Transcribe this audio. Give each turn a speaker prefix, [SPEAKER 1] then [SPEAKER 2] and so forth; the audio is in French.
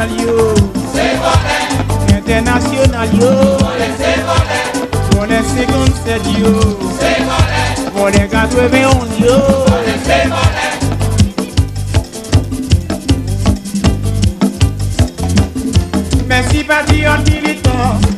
[SPEAKER 1] national yo.
[SPEAKER 2] C'est volé.
[SPEAKER 1] International yo.
[SPEAKER 2] C'est volé.
[SPEAKER 1] Pour les 57 yo.
[SPEAKER 2] C'est volé.
[SPEAKER 1] Pour les 91 yo.
[SPEAKER 2] C'est volé.
[SPEAKER 1] Merci patriote militant.